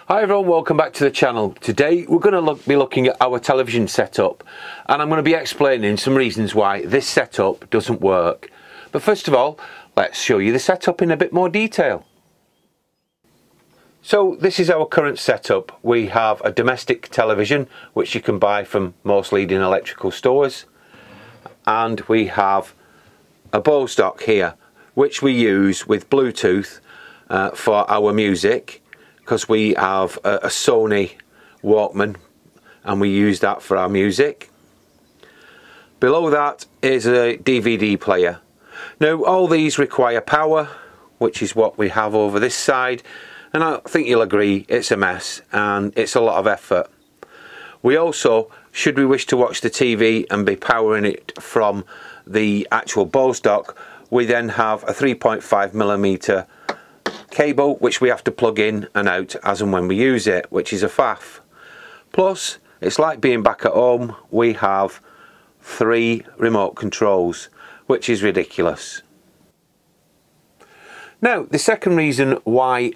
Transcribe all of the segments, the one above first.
Hi everyone, welcome back to the channel. Today we're going to be looking at our television setup, and I'm going to be explaining some reasons why this setup doesn't work. But first of all, let's show you the setup in a bit more detail. So this is our current setup. We have a domestic television which you can buy from most leading electrical stores, and we have a Bose dock here which we use with Bluetooth for our music, because we have a Sony Walkman and we use that for our music. Below that is a DVD player. Now all these require power, which is what we have over this side, and I think you'll agree it's a mess and it's a lot of effort. We also, should we wish to watch the TV and be powering it from the actual Bose dock, we then have a 3.5mm cable which we have to plug in and out as and when we use it, which is a faff. Plus, it's like being back at home. We have 3 remote controls, which is ridiculous. Now, the second reason why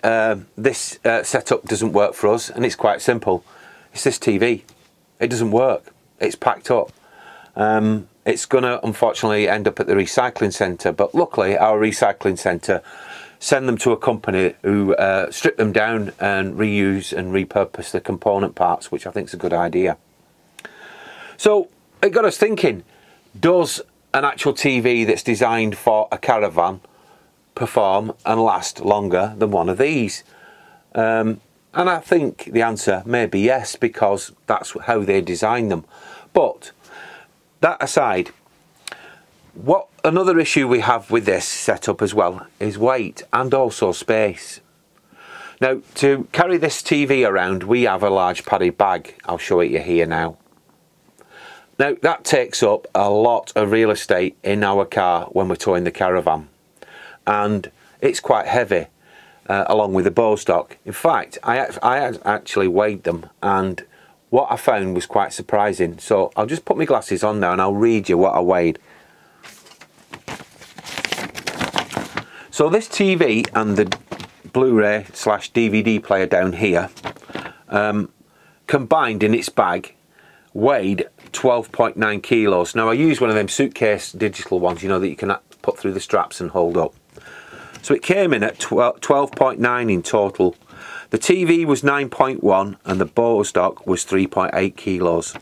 this setup doesn't work for us, and it's quite simple, it's this TV. It doesn't work. It's packed up. It's going to unfortunately end up at the recycling centre, but luckily our recycling centre send them to a company who strip them down and reuse and repurpose the component parts, which I think is a good idea. So it got us thinking, does an actual TV that's designed for a caravan perform and last longer than one of these? And I think the answer may be yes, because that's how they design them. But that aside, what another issue we have with this setup as well is weight and also space. Now, to carry this TV around, we have a large padded bag. I'll show it you here now. Now, that takes up a lot of real estate in our car when we're towing the caravan, and it's quite heavy along with the Bose dock. In fact, I actually weighed them, and what I found was quite surprising. So I'll just put my glasses on now and I'll read you what I weighed. So this TV and the Blu-ray / DVD player down here, combined in its bag, weighed 12.9 kilos. Now I use one of them suitcase digital ones, you know, that you can put through the straps and hold up. So it came in at 12.9 in total. The TV was 9.1 and the Bose dock was 3.8 kilos,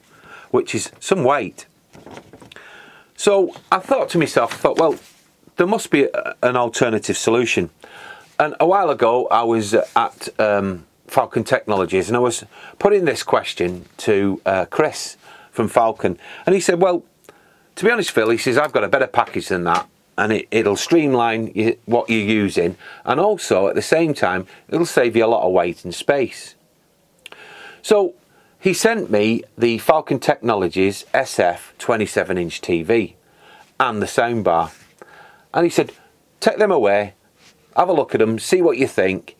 which is some weight. So I thought to myself, well, there must be an alternative solution. And a while ago I was at Falcon Technologies and I was putting this question to Chris from Falcon, and he said, well, to be honest, Phil, he says, I've got a better package than that, and it'll streamline what you're using, and also at the same time it'll save you a lot of weight and space. So he sent me the Falcon Technologies SF 27-inch TV and the soundbar. And he said, take them away, have a look at them, see what you think.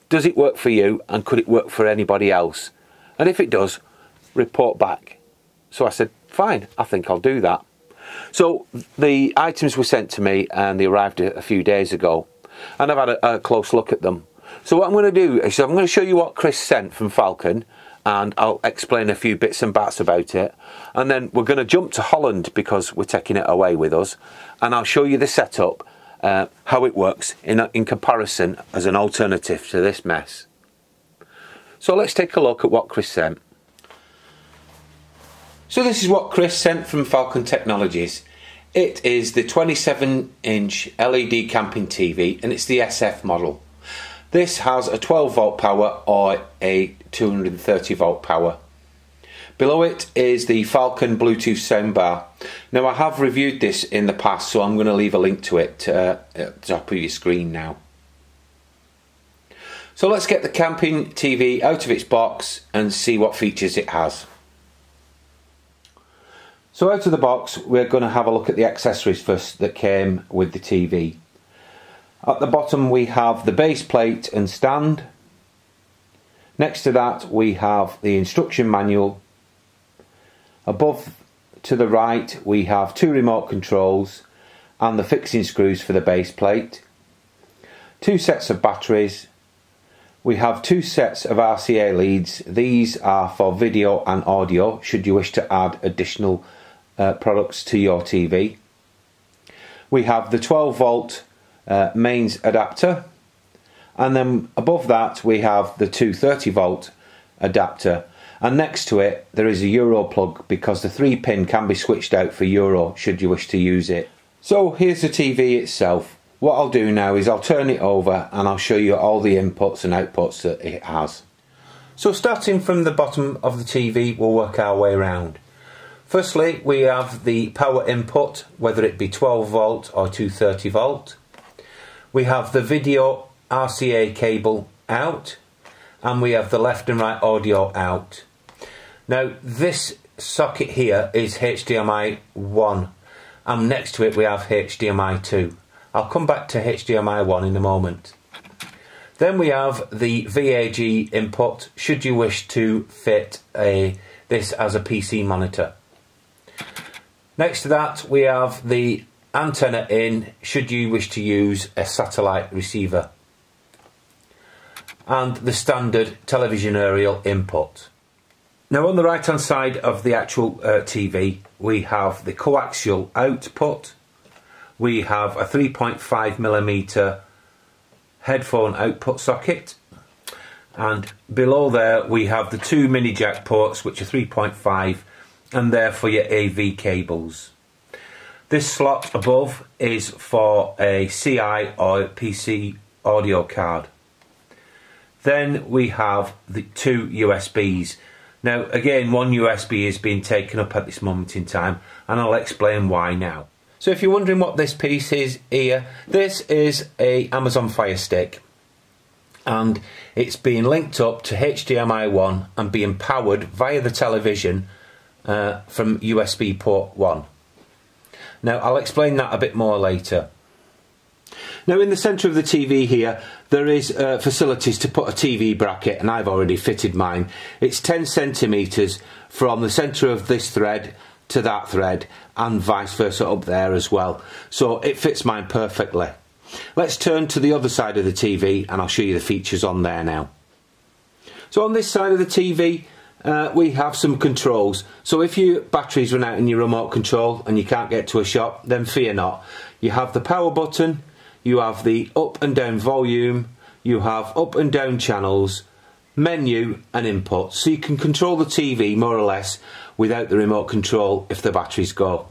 Does it work for you, and could it work for anybody else? And if it does, report back. So I said, fine, I think I'll do that. So the items were sent to me and they arrived a few days ago, and I've had a close look at them. So what I'm going to do is I'm going to show you what Chris sent from Falcon, and I'll explain a few bits and bats about it, and then we're going to jump to Holland because we're taking it away with us, and I'll show you the setup, how it works in comparison as an alternative to this mess. So let's take a look at what Chris sent. So this is what Chris sent from Falcon Technologies. It is the 27-inch LED camping TV, and it's the SF model. This has a 12 volt power or a 230 volt power. Below it is the Falcon Bluetooth soundbar. Now I have reviewed this in the past, so I'm going to leave a link to it at the top of your screen now. So let's get the camping TV out of its box and see what features it has. So out of the box, we're going to have a look at the accessories first that came with the TV. At the bottom we have the base plate and stand. Next to that we have the instruction manual. Above to the right we have 2 remote controls and the fixing screws for the base plate. 2 sets of batteries, We have two sets of RCA leads. These are for video and audio, should you wish to add additional products to your TV. We have the 12 volt mains adapter, and then above that we have the 230 volt adapter, and next to it there is a Euro plug because the 3-pin can be switched out for Euro should you wish to use it. So here's the TV itself. What I'll do now is I'll turn it over and I'll show you all the inputs and outputs that it has. So starting from the bottom of the TV, we'll work our way around. Firstly, we have the power input, whether it be 12 volt or 230 volt. We have the video RCA cable out, and we have the left and right audio out. Now this socket here is HDMI 1, and next to it we have HDMI 2. I'll come back to HDMI 1 in a moment. Then we have the VAG input, should you wish to fit this as a PC monitor. Next to that we have the antenna in, should you wish to use a satellite receiver. And the standard television aerial input. Now on the right hand side of the actual TV we have the coaxial output. We have a 3.5mm headphone output socket, and below there we have the two mini jack ports which are 3.5, and they're for your AV cables. This slot above is for a CI or PC audio card. Then we have the two USBs. Now again, one USB is being taken up at this moment in time, and I'll explain why now. So if you're wondering what this piece is here, this is a Amazon Fire Stick, and it's being linked up to HDMI 1 and being powered via the television from USB port 1. Now I'll explain that a bit more later. Now in the centre of the TV here there is facilities to put a TV bracket, and I've already fitted mine. It's 10 centimetres from the centre of this thread to that thread, and vice versa up there as well, so it fits mine perfectly. Let's turn to the other side of the TV and I'll show you the features on there now. So on this side of the TV we have some controls. So if your batteries run out in your remote control and you can't get to a shop, then fear not. You have the power button, you have the up and down volume, you have up and down channels, menu and input, so you can control the TV more or less without the remote control if the batteries go.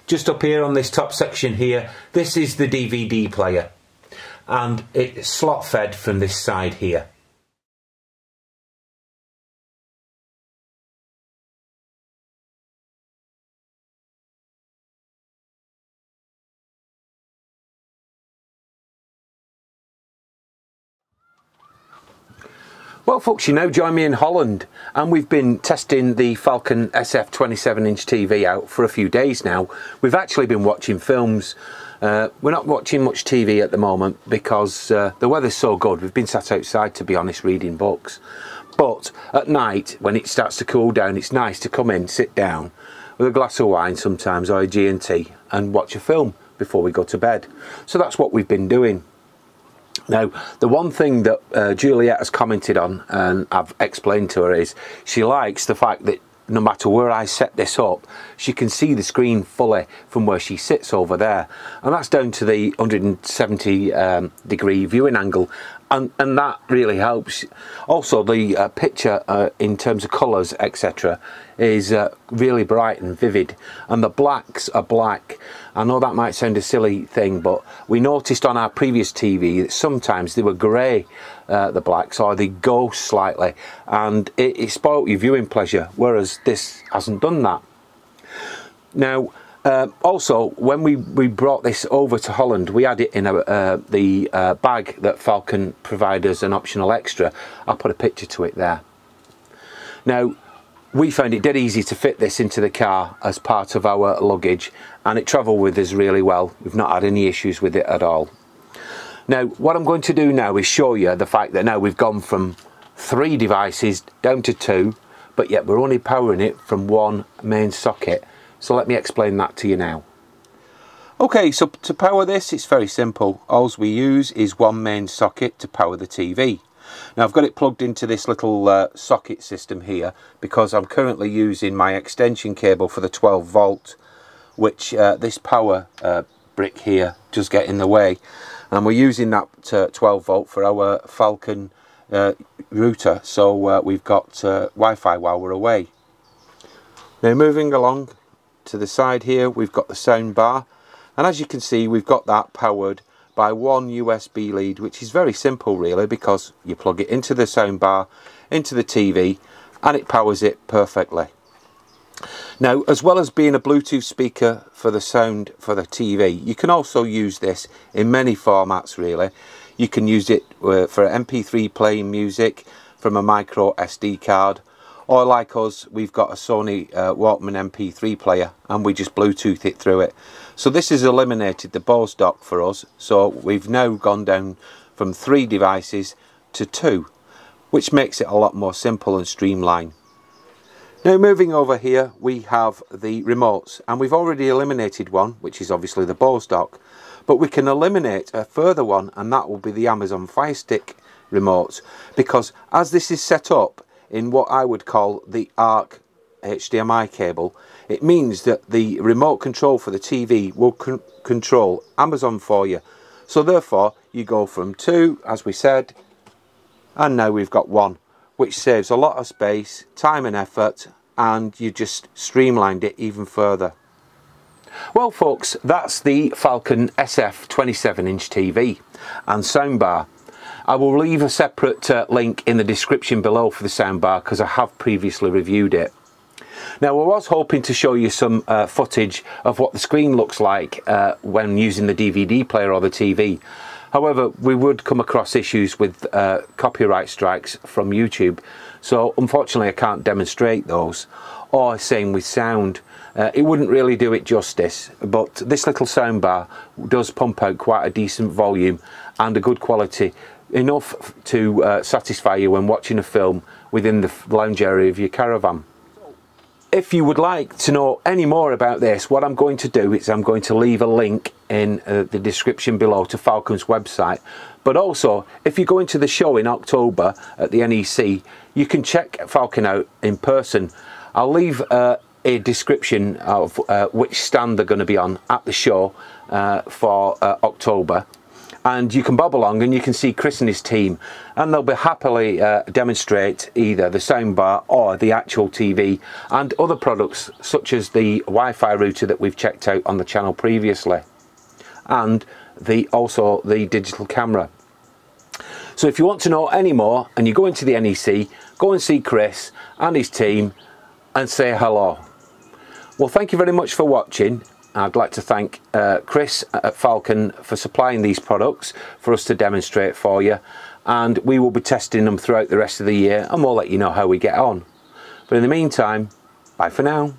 Just up here on this top section here, this is the DVD player, and it's slot fed from this side here. Well folks, you know, join me in Holland, and we've been testing the Falcon SF 27-inch TV out for a few days now. We've actually been watching films. We're not watching much TV at the moment because the weather's so good. We've been sat outside, to be honest, reading books. But at night, when it starts to cool down, it's nice to come in, sit down with a glass of wine sometimes, or a G&T, and watch a film before we go to bed. So that's what we've been doing. Now, the one thing that Juliet has commented on, and I've explained to her, is she likes the fact that no matter where I set this up, she can see the screen fully from where she sits over there, and that's down to the 170 degree viewing angle, and that really helps. Also the picture in terms of colours etc is really bright and vivid, and the blacks are black. I know that might sound a silly thing, but we noticed on our previous TV that sometimes they were grey, the blacks, or they go slightly, and it spoilt your viewing pleasure, whereas this hasn't done that. Now also, when we brought this over to Holland, we had it in the bag that Falcon provided as an optional extra. I'll put a picture to it there. Now, we found it dead easy to fit this into the car as part of our luggage, and it travelled with us really well. We've not had any issues with it at all. Now, what I'm going to do now is show you the fact that now we've gone from 3 devices down to 2, but yet we're only powering it from one main socket. So let me explain that to you now. Okay, so to power this, it's very simple. All we use is one main socket to power the TV. Now I've got it plugged into this little socket system here because I'm currently using my extension cable for the 12 volt, which this power brick here does get in the way, and we're using that 12 volt for our Falcon router, so we've got Wi-Fi while we're away. Now moving along to the side here, we've got the sound bar, and as you can see we've got that powered by one USB lead, which is very simple really, because you plug it into the sound bar, into the TV, and it powers it perfectly. Now, as well as being a Bluetooth speaker for the sound for the TV, you can also use this in many formats really. You can use it for MP3 playing music from a micro SD card, or like us, we've got a Sony Walkman MP3 player and we just Bluetooth it through it. So this has eliminated the Bose dock for us, so we've now gone down from 3 devices to 2, which makes it a lot more simple and streamlined. Now moving over here, we have the remotes, and we've already eliminated one, which is obviously the Bose dock, but we can eliminate a further one, and that will be the Amazon Fire Stick remotes, because as this is set up in what I would call the ARC HDMI cable, it means that the remote control for the TV will control Amazon for you. So therefore you go from 2, as we said, and now we've got 1, which saves a lot of space, time and effort, and you just streamlined it even further. Well folks, that's the Falcon SF 27-inch TV and soundbar. I will leave a separate link in the description below for the soundbar because I have previously reviewed it. Now I was hoping to show you some footage of what the screen looks like when using the DVD player or the TV. However, we would come across issues with copyright strikes from YouTube, so unfortunately I can't demonstrate those. Or same with sound. It wouldn't really do it justice, but this little soundbar does pump out quite a decent volume and a good quality, enough to satisfy you when watching a film within the lounge area of your caravan. If you would like to know any more about this, what I'm going to do is I'm going to leave a link in the description below to Falcon's website. But also, if you go into the show in October at the NEC, you can check Falcon out in person. I'll leave a description of which stand they're going to be on at the show for October. And you can bob along and you can see Chris and his team, and they'll be happily demonstrate either the soundbar or the actual TV and other products such as the Wi-Fi router that we've checked out on the channel previously, and also the digital camera. So if you want to know any more and you go into the NEC, go and see Chris and his team and say hello. Well, thank you very much for watching. I'd like to thank Chris at Falcon for supplying these products for us to demonstrate for you, and we will be testing them throughout the rest of the year and we'll let you know how we get on. But in the meantime, bye for now.